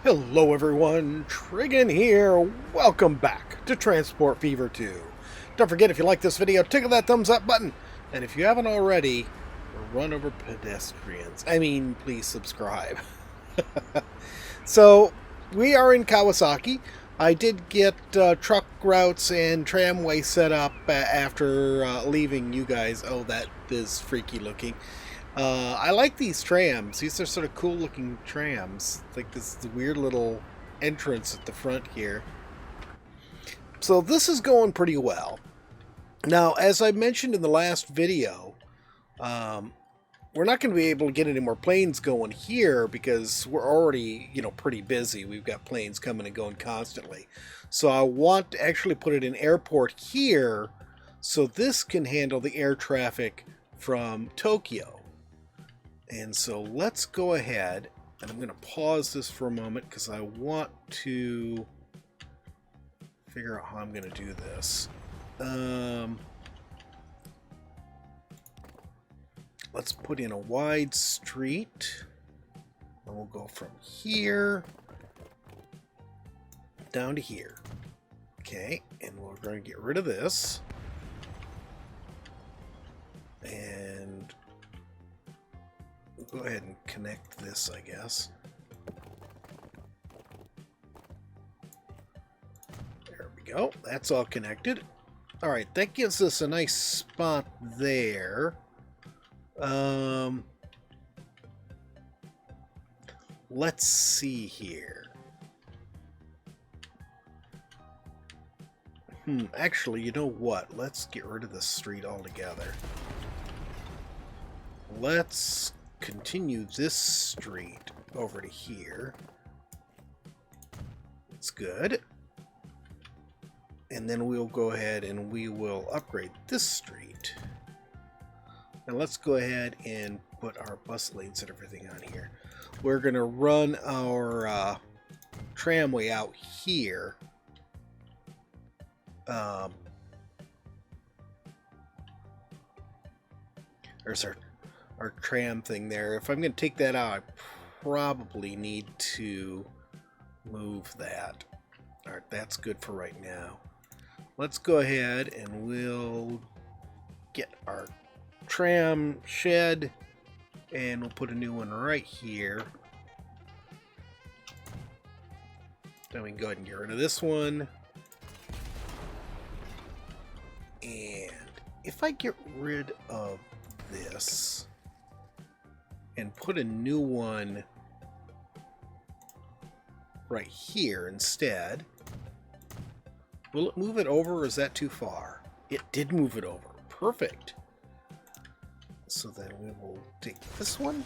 Hello everyone, Trigan here. Welcome back to Transport Fever 2. Don't forget, if you like this video, tickle that thumbs up button. And if you haven't already, run over pedestrians. Please subscribe. So, we are in Kawasaki. I did get truck routes and tramway set up after leaving you guys. Oh, that is freaky looking. I like these trams. These are sort of cool looking trams. Like this weird little entrance at the front here. So this is going pretty well. Now, as I mentioned in the last video, we're not going to be able to get any more planes going here because we're already, pretty busy. We've got planes coming and going constantly. So I want to actually put it in airport here so this can handle the air traffic from Tokyo. And so let's go ahead, and I'm going to pause this for a moment because I want to figure out how I'm going to do this. Let's put in a wide street, and we'll go from here down to here. Okay, and we're going to get rid of this. And go ahead and connect this, I guess. There we go. That's all connected. Alright, that gives us a nice spot there. Let's see here. Actually, you know what? Let's get rid of this street altogether. Let's continue this street over to here. That's good. And then we'll go ahead and we will upgrade this street. And let's go ahead and put our bus lanes and everything on here. We're going to run our tramway out here. There's our tram thing there. If I'm going to take that out, I probably need to move that. Alright, that's good for right now. Let's go ahead and we'll get our tram shed, and we'll put a new one right here. Then we can go ahead and get rid of this one. And if I get rid of this and put a new one right here instead, will it move it over, or is that too far? It did move it over. Perfect. So then we will take this one.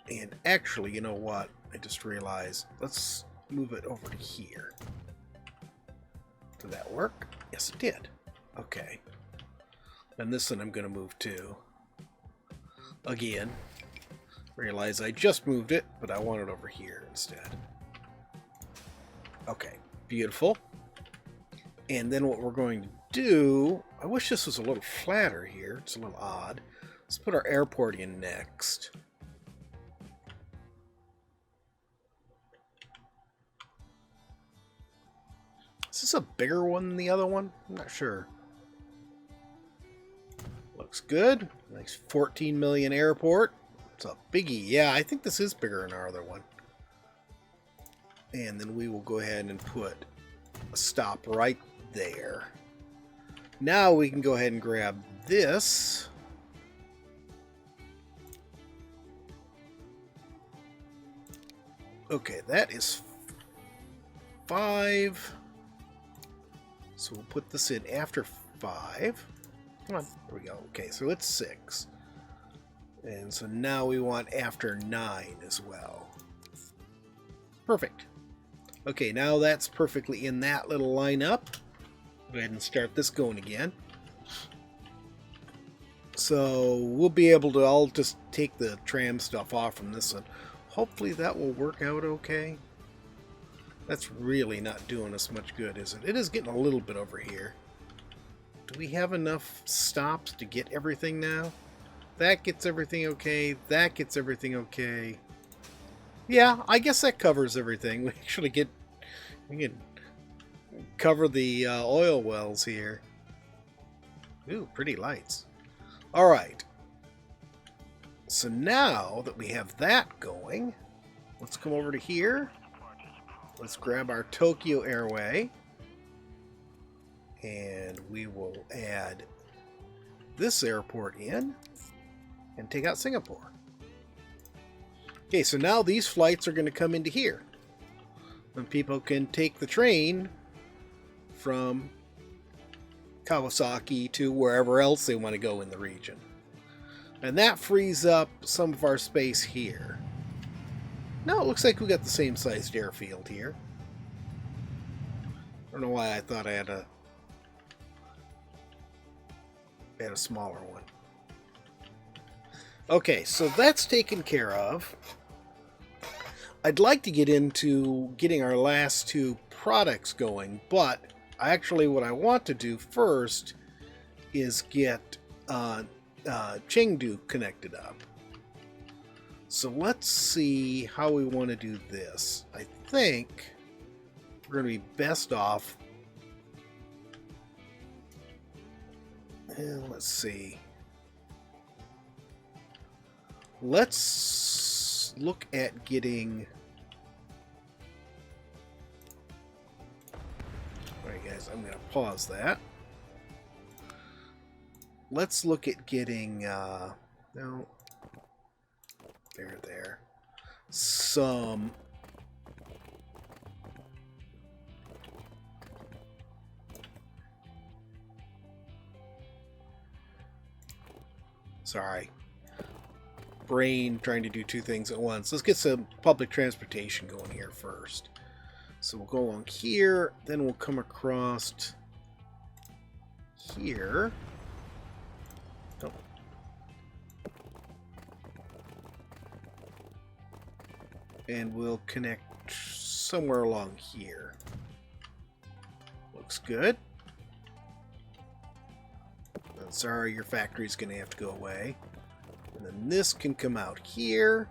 And actually, you know what? I just realized, let's move it over to here. Did that work? Yes, it did. Okay. And this one I'm going to move to. Again. Realize I just moved it, but I want it over here instead. Okay. Beautiful. And then what we're going to do... I wish this was a little flatter here. It's a little odd. Let's put our airport in next. Is this a bigger one than the other one? I'm not sure. Looks good. Nice 14 million airport. It's a biggie. Yeah, I think this is bigger than our other one. And then we will go ahead and put a stop right there. Now we can go ahead and grab this. Okay, that is 5. So we'll put this in after 5. Come on, there we go. Okay, so it's 6. And so now we want after 9 as well. Perfect. Okay, now that's perfectly in that little lineup. Go ahead and start this going again. So we'll be able to, I'll just take the tram stuff off from this one. Hopefully that will work out okay. That's really not doing us much good, is it? It is getting a little bit over here. Do we have enough stops to get everything now? That gets everything okay. That gets everything okay. Yeah, I guess that covers everything. We can cover the oil wells here. Ooh, pretty lights. All right. So now that we have that going, let's come over to here. Let's grab our Tokyo Airway. And we will add this airport in and take out Singapore. Okay, so now these flights are going to come into here. And people can take the train from Kawasaki to wherever else they want to go in the region. And that frees up some of our space here. No, it looks like we got the same sized airfield here. I don't know why I thought I had a smaller one. Okay, so that's taken care of. I'd like to get into getting our last two products going, but actually what I want to do first is get Chengdu connected up. So let's see how we want to do this. I think we're going to be best off. And let's see. Let's look at getting... Alright guys, I'm going to pause that. Let's look at getting... no. There. Some... Sorry. Brain trying to do two things at once. Let's get some public transportation going here first. So we'll go along here, then we'll come across here. Oh. And we'll connect somewhere along here. Looks good. Sorry, your factory's going to have to go away. And then this can come out here.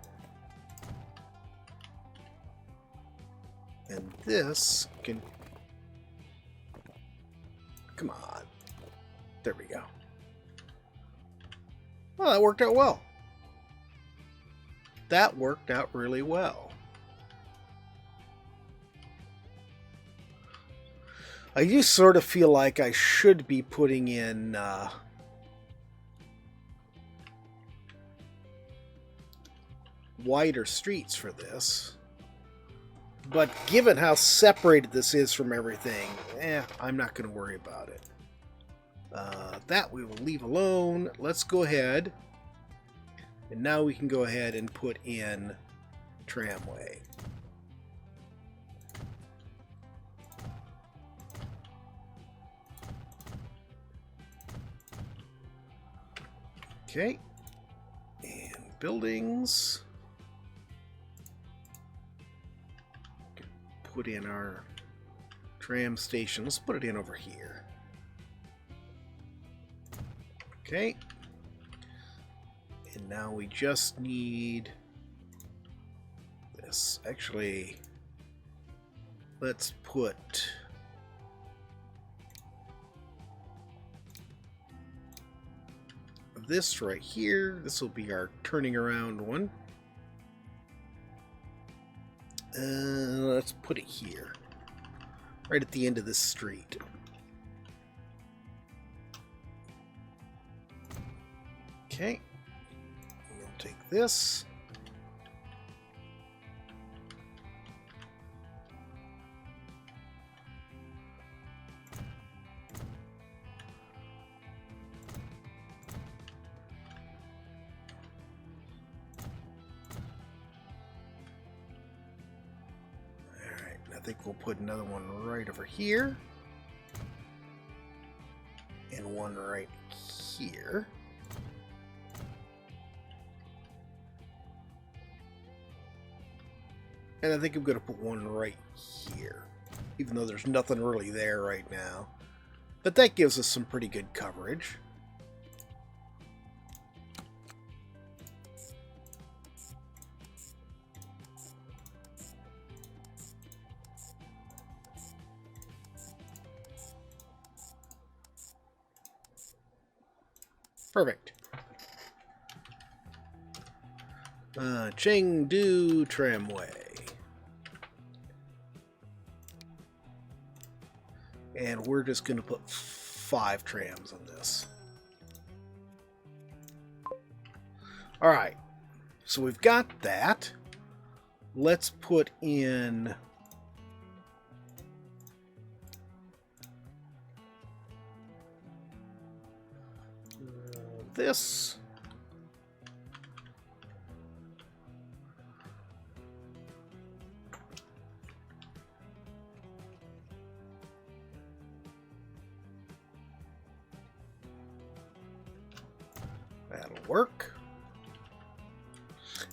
And this can... Come on. There we go. Well, that worked out well. That worked out really well. I do sort of feel like I should be putting in... wider streets for this, but given how separated this is from everything, I'm not going to worry about it. That we will leave alone. Let's go ahead, and now we can go ahead and put in tramway. Okay, and buildings. Put in our tram station. Let's put it in over here. Okay. And now we just need this. Actually, let's put this right here. This will be our turning around one. Let's put it here, right at the end of this street. Okay, we'll take this. I think we'll put another one right over here. And one right here. And I think I'm going to put one right here. Even though there's nothing really there right now. But that gives us some pretty good coverage. Perfect. Chengdu Tramway. And we're just going to put 5 trams on this. Alright. So we've got that. Let's put in... this. That'll work.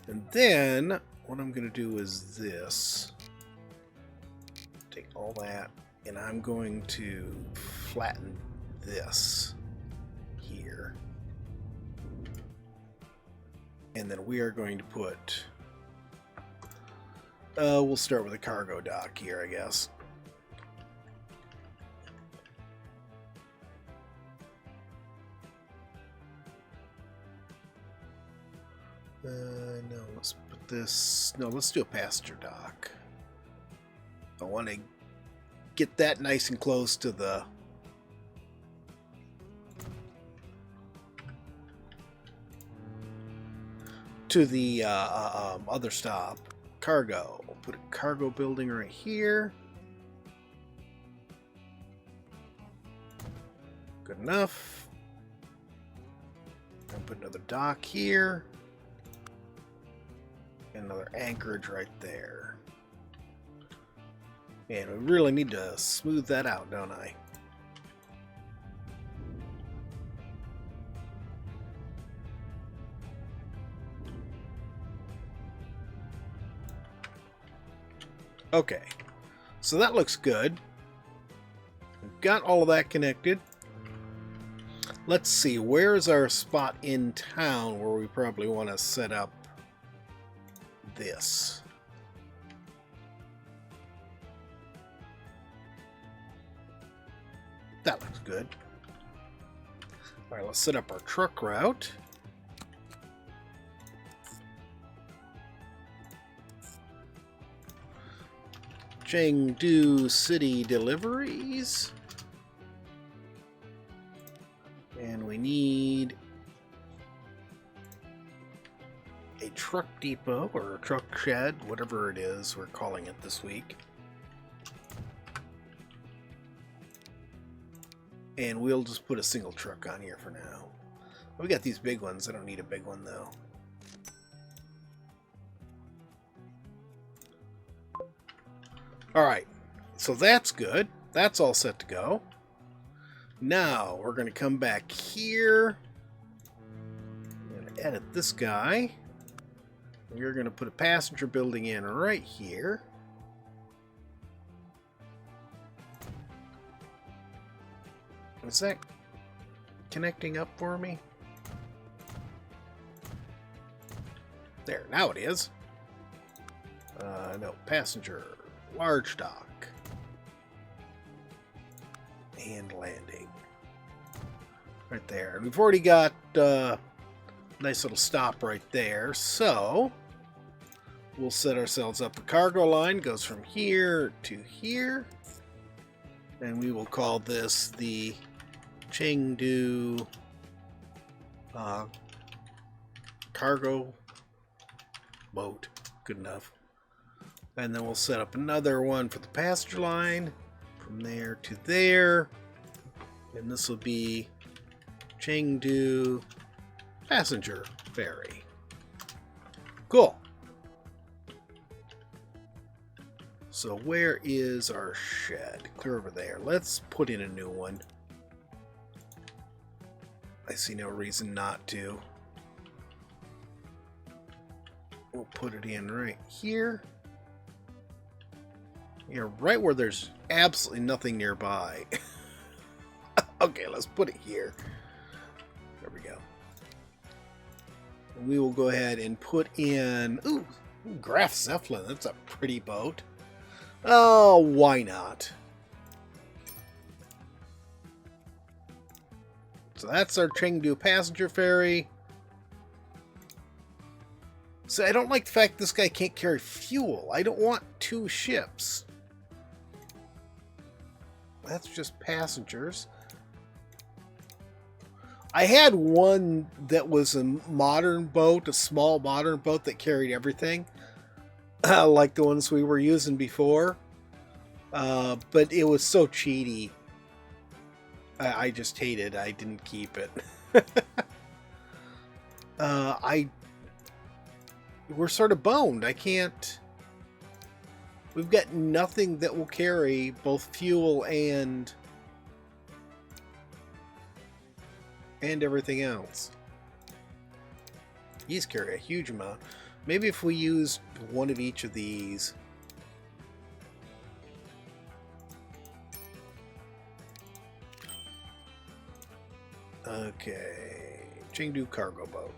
And then what I'm going to do is this. Take all that and I'm going to flatten this here. And then we are going to put, we'll start with a cargo dock here, I guess. No, let's put this, no, let's do a passenger dock. I want to get that nice and close to the other stop. Cargo. We'll put a cargo building right here. Good enough. And put another dock here. And another anchorage right there. And we really need to smooth that out, don't I? Okay, so that looks good. We've got all of that connected. Let's see, where's our spot in town where we probably want to set up this? That looks good. All right, let's set up our truck route. Chengdu City deliveries. And we need a truck depot or a truck shed, whatever it is we're calling it this week. And we'll just put a single truck on here for now. We got these big ones. I don't need a big one though. Alright, so that's good. That's all set to go. Now, we're going to come back here. I'm going to edit this guy. We're going to put a passenger building in right here. Is that connecting up for me? There, now it is. No, passenger. Large dock and landing right there. And we've already got a nice little stop right there, so we'll set ourselves up. The cargo line goes from here to here, and we will call this the Chengdu cargo boat. Good enough. And then we'll set up another one for the passenger line from there to there. And this will be Chengdu passenger ferry. Cool. So where is our shed? Clear over there. Let's put in a new one. I see no reason not to. We'll put it in right here. Yeah, right where there's absolutely nothing nearby. Okay, let's put it here. There we go. And we will go ahead and put in... Ooh, Graf Zeppelin. That's a pretty boat. Oh, why not? So that's our Chengdu passenger ferry. So I don't like the fact this guy can't carry fuel. I don't want two ships. That's just passengers. I had one that was a modern boat, a small modern boat that carried everything, like the ones we were using before. But it was so cheaty. I just hated it. I didn't keep it. We're sort of boned. I can't... We've got nothing that will carry both fuel and everything else. These carry a huge amount. Maybe if we used one of each of these. Okay. Chengdu cargo boat.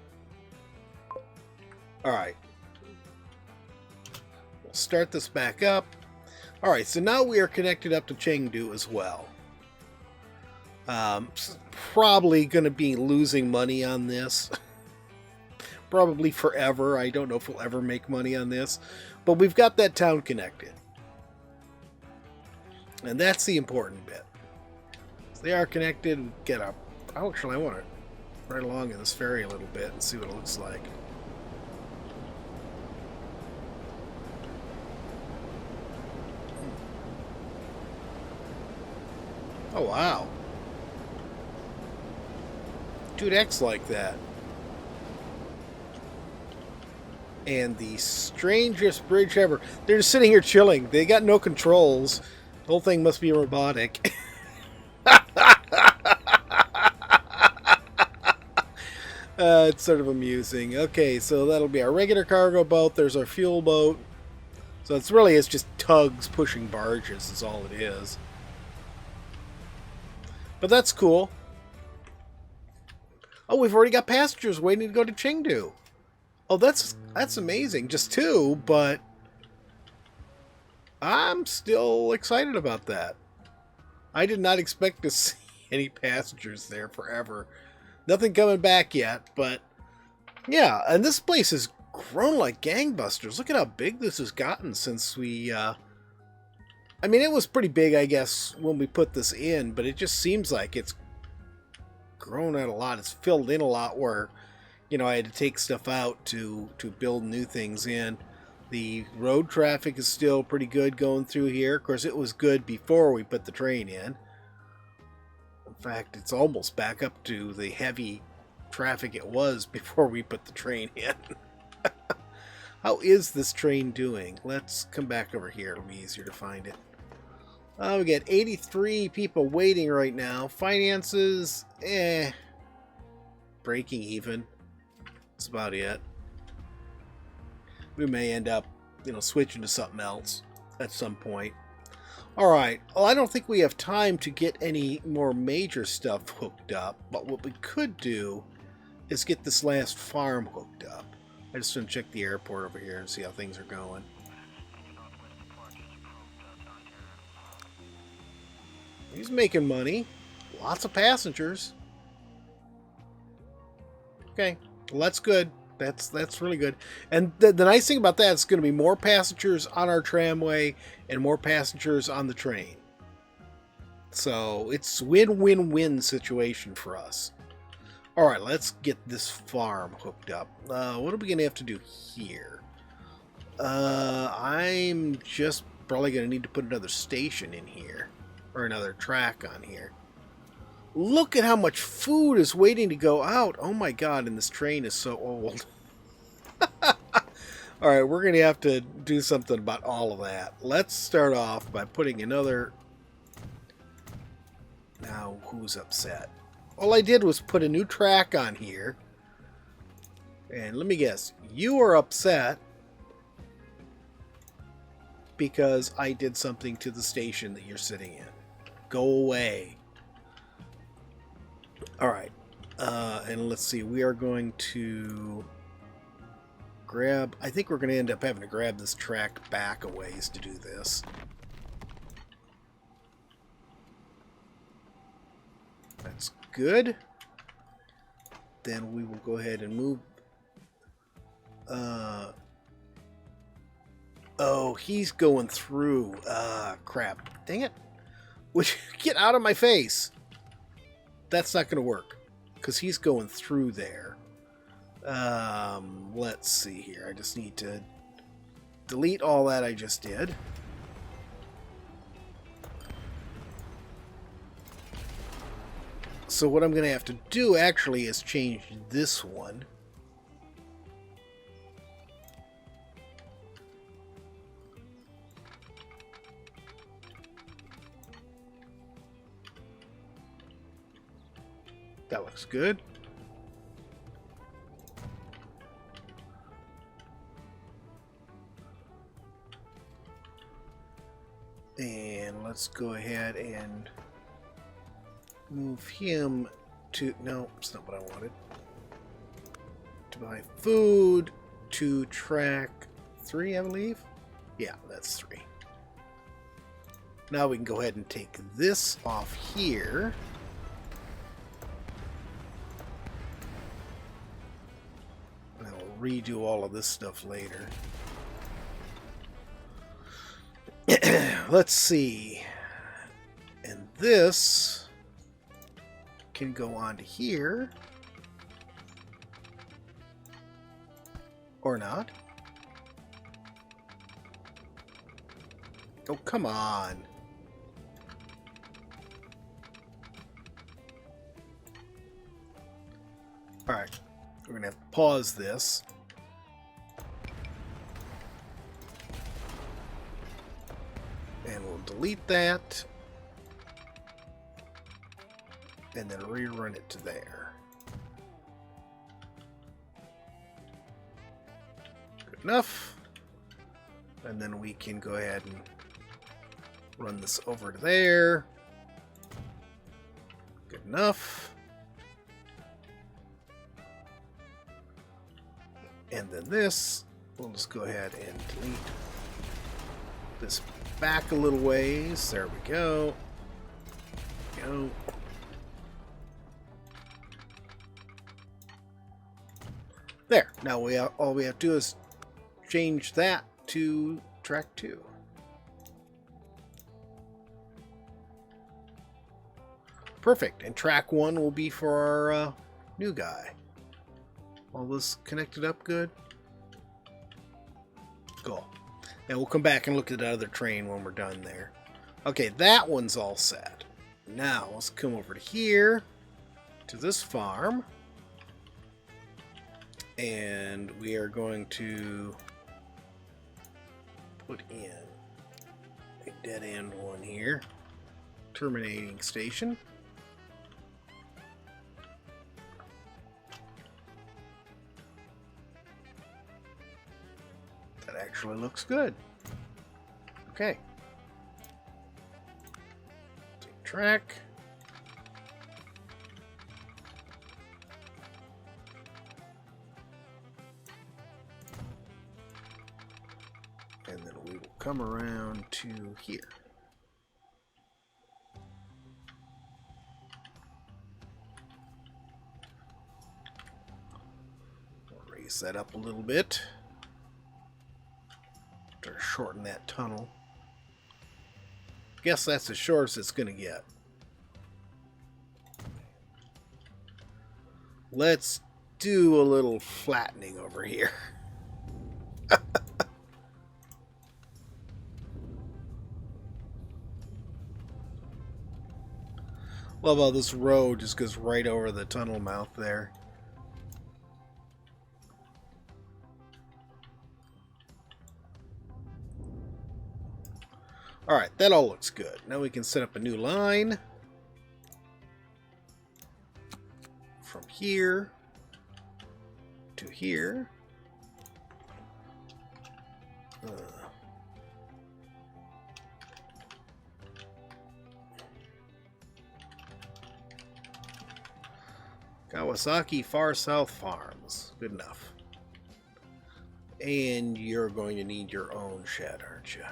Alright. We'll start this back up. Alright, so now we are connected up to Chengdu as well. Probably going to be losing money on this. Probably forever. I don't know if we'll ever make money on this. But we've got that town connected. And that's the important bit. So they are connected. Get up. Actually, I want to ride along in this ferry a little bit and see what it looks like. Oh, wow. 2X like that. And the strangest bridge ever. They're just sitting here chilling. They got no controls. The whole thing must be robotic. It's sort of amusing. Okay, so that'll be our regular cargo boat. There's our fuel boat. So it's just tugs pushing barges is all it is. But that's cool. Oh, we've already got passengers waiting to go to Chengdu. Oh, that's amazing. Just two, but I'm still excited about that. I did not expect to see any passengers there forever. Nothing coming back yet, but yeah, and this place has grown like gangbusters. Look at how big this has gotten since we I mean, it was pretty big, I guess, when we put this in, but it just seems like it's grown out a lot. It's filled in a lot where, you know, I had to take stuff out to build new things in. The road traffic is still pretty good going through here. Of course, it was good before we put the train in. In fact, it's almost back up to the heavy traffic it was before we put the train in. How is this train doing? Let's come back over here. It'll be easier to find it. We got 83 people waiting right now. Finances, breaking even. That's about it. We may end up, you know, switching to something else at some point. Alright, well, I don't think we have time to get any more major stuff hooked up, but what we could do is get this last farm hooked up. I just want to check the airport over here and see how things are going. He's making money. Lots of passengers. Okay, well, that's good. That's really good. And the nice thing about that is going to be more passengers on our tramway and more passengers on the train. So it's win-win-win situation for us. All right, let's get this farm hooked up. What are we going to have to do here? I'm just probably going to need to put another station in here. Or another track on here. Look at how much food is waiting to go out. Oh my god, and this train is so old. Alright, we're going to have to do something about all of that. Let's start off by putting another... Now, who's upset? All I did was put a new track on here. And let me guess, you are upset because I did something to the station that you're sitting in. Go away. Alright. And let's see. We are going to grab... I think we're going to end up having to grab this track back a ways to do this. That's good. then we will go ahead and move. Oh, he's going through. Crap. Dang it. Would you get out of my face? That's not going to work because he's going through there. Let's see here. I just need to delete all that I just did. So what I'm going to have to do actually is change this one. That looks good. And let's go ahead and move him to... No, it's not what I wanted. To buy food to track 3, I believe. Yeah, that's 3. Now we can go ahead and take this off here. And I'll redo all of this stuff later. Let's see. And this can go on to here. Or not. Oh, come on. Alright. We're going to have to pause this. And we'll delete that. And then rerun it to there. Good enough. And then we can go ahead and run this over to there. Good enough. And then this, we'll just go ahead and delete this back a little ways. There we go. There. Now all we have to do is change that to track 2. Perfect. And track 1 will be for our new guy. All this connected up good? Cool. And we'll come back and look at the other train when we're done there. Okay, that one's all set. Now, let's come over to here, to this farm. And we are going to put in a dead end one here. Terminating station. That actually looks good. Okay. Take track. And then we will come around to here. We'll raise that up a little bit. To shorten that tunnel. Guess that's as short as it's going to get. Let's do a little flattening over here. Love how this road just goes right over the tunnel mouth there. Alright, that all looks good. Now we can set up a new line. From here to here. Kawasaki Far South Farms. Good enough. And you're going to need your own shed, aren't you?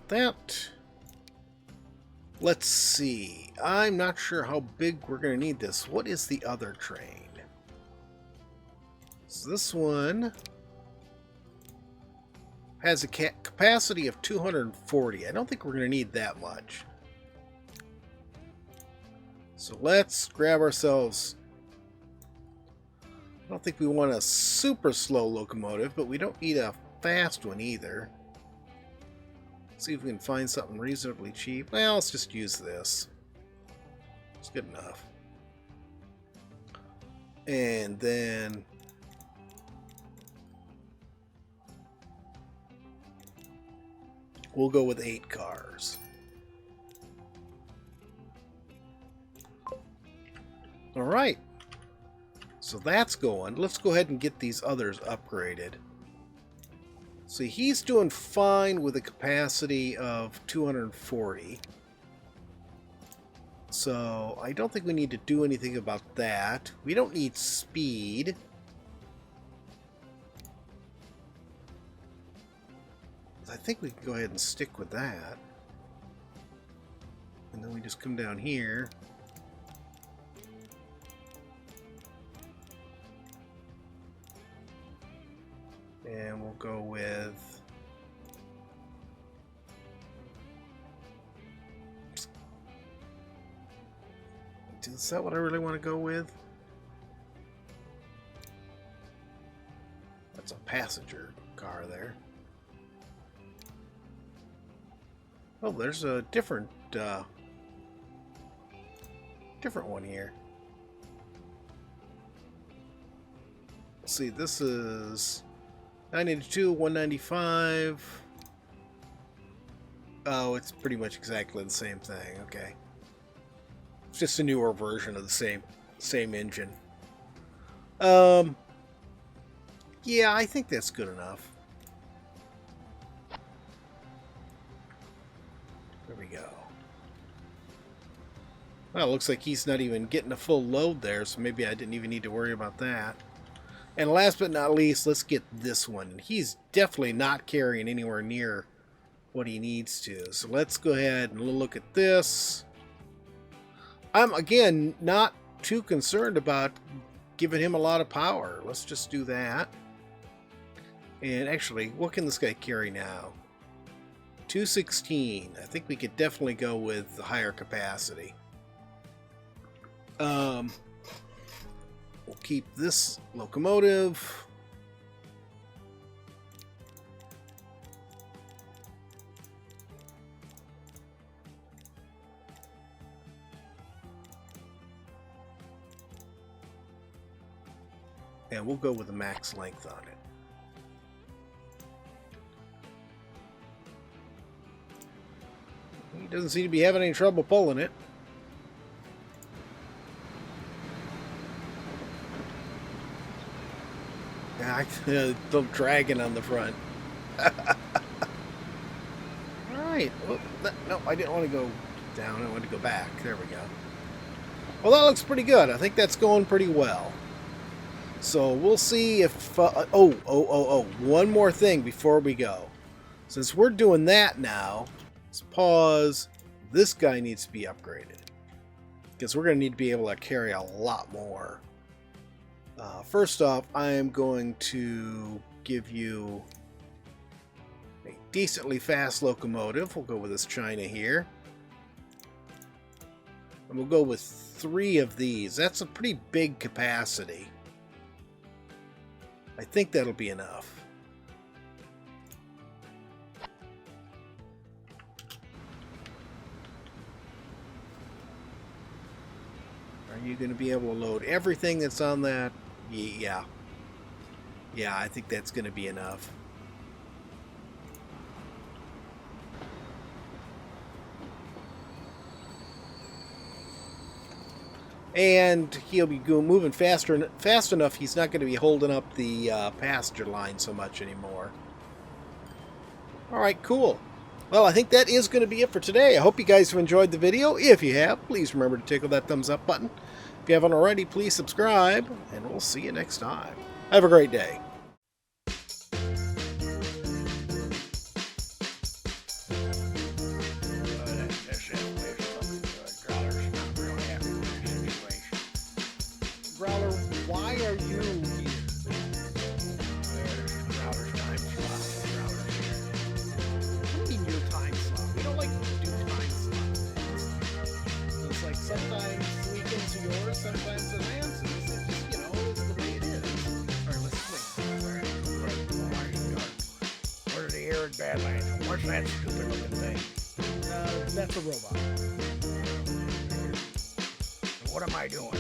got that. Let's see. I'm not sure how big we're going to need this. What is the other train? So this one has a capacity of 240. I don't think we're going to need that much. So let's grab ourselves... I don't think we want a super slow locomotive, but we don't need a fast one either. See if we can find something reasonably cheap. Well, let's just use this. It's good enough. And then we'll go with 8 cars. All right. So that's going. Let's go ahead and get these others upgraded. See, he's doing fine with a capacity of 240. So I don't think we need to do anything about that. We don't need speed. I think we can go ahead and stick with that. And then we just come down here. And we'll go with... Is that what I really want to go with? That's a passenger car there. Oh, there's a different one here. Let's see, this is 982, 195. Oh, it's pretty much exactly the same thing. Okay. It's just a newer version of the same engine. Yeah, I think that's good enough. There we go. Well, it looks like he's not even getting a full load there, so maybe I didn't even need to worry about that. And last but not least, let's get this one. He's definitely not carrying anywhere near what he needs to. So let's go ahead and look at this. I'm, again, not too concerned about giving him a lot of power. Let's just do that. And actually, what can this guy carry now? 216. I think we could definitely go with the higher capacity. We'll keep this locomotive. And we'll go with the max length on it. He doesn't seem to be having any trouble pulling it. Little dragon on the front. Alright. No, I didn't want to go down. I wanted to go back. There we go. Well, that looks pretty good. I think that's going pretty well. So we'll see if... one more thing before we go. Since we're doing that now, let's pause. This guy needs to be upgraded. Because we're going to need to be able to carry a lot more. First off, I am going to give you a decently fast locomotive. We'll go with this China here. And we'll go with 3 of these. That's a pretty big capacity. I think that'll be enough. Are you going to be able to load everything that's on that? Yeah. Yeah, I think that's going to be enough. And he'll be moving fast enough, he's not going to be holding up the passenger line so much anymore. Alright, cool. Well, I think that is going to be it for today. I hope you guys have enjoyed the video. If you have, please remember to tickle that thumbs up button. If you haven't already, please subscribe, and we'll see you next time. Have a great day. plans advances. It's just, you know, it's the way it is. Alright, let's swing. What are the arid badlands? What's that stupid looking thing? That's a robot. What am I doing?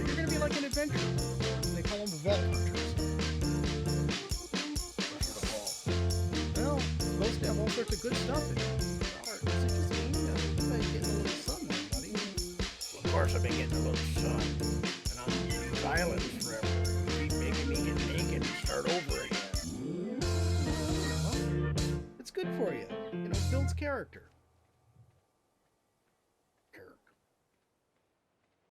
You're gonna be like an adventurer. They call them vault hunters. What's the ball? Well, it's supposed to have all sorts of good stuff in it. Alright, is it just me? You've been getting a little sun there, buddy. Well, of course I've been getting a little sun. And I'm on these islands forever. You keep making me get naked and start over again. Well, it's good for you. You know, it builds character.